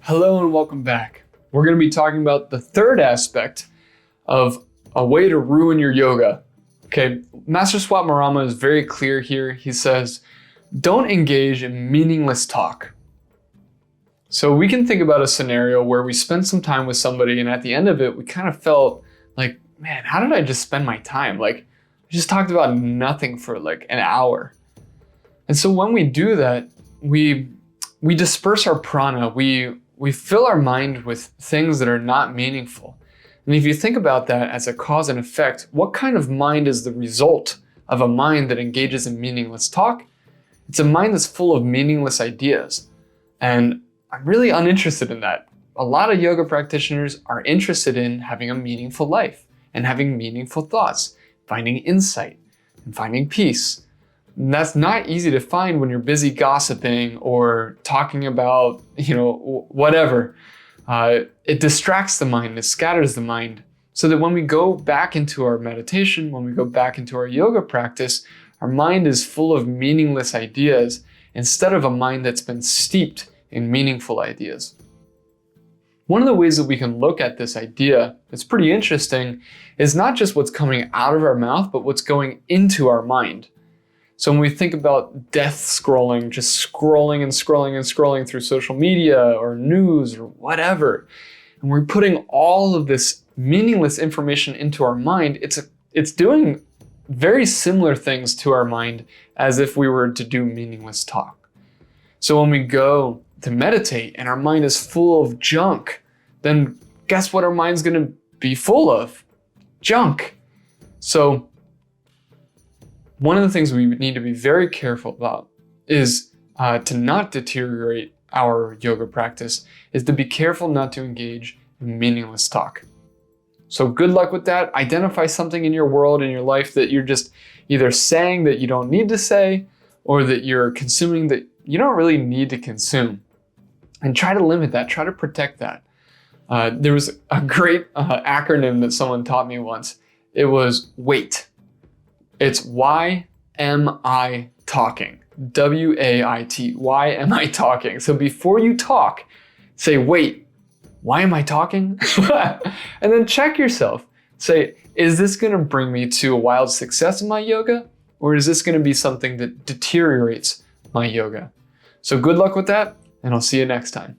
Hello and welcome back. We're going to be talking about the third aspect of a way to ruin your yoga. Okay, Master Swatmarama is very clear here. He says, don't engage in meaningless talk. So we can think about a scenario where we spent some time with somebody and at the end of it, we kind of felt like, man, how did I just spend my time? Like, I just talked about nothing for like an hour. And so when we do that, we disperse our prana. We fill our mind with things that are not meaningful. And if you think about that as a cause and effect, what kind of mind is the result of a mind that engages in meaningless talk? It's a mind that's full of meaningless ideas. And I'm really uninterested in that. A lot of yoga practitioners are interested in having a meaningful life and having meaningful thoughts, finding insight and finding peace. And that's not easy to find when you're busy gossiping or talking about, whatever. It distracts the mind, it scatters the mind, so that when we go back into our meditation, when we go back into our yoga practice, our mind is full of meaningless ideas instead of a mind that's been steeped in meaningful ideas. One of the ways that we can look at this idea that's pretty interesting is not just what's coming out of our mouth, but what's going into our mind. So when we think about death scrolling, just scrolling and scrolling and scrolling through social media or news or whatever, and we're putting all of this meaningless information into our mind, it's doing very similar things to our mind as if we were to do meaningless talk. So when we go to meditate and our mind is full of junk, then guess what our mind's gonna be full of? Junk. So one of the things we need to be very careful about is to not deteriorate our yoga practice, is to be careful not to engage in meaningless talk. So good luck with that. Identify something in your world, in your life, that you're just either saying that you don't need to say, or that you're consuming that you don't really need to consume. And try to limit that, try to protect that. There was a great acronym that someone taught me once. It was WAIT. It's why am I talking? W-A-I-T. Why am I talking? So before you talk, say, wait, why am I talking? And then check yourself. Say, is this going to bring me to a wild success in my yoga? Or is this going to be something that deteriorates my yoga? So good luck with that, and I'll see you next time.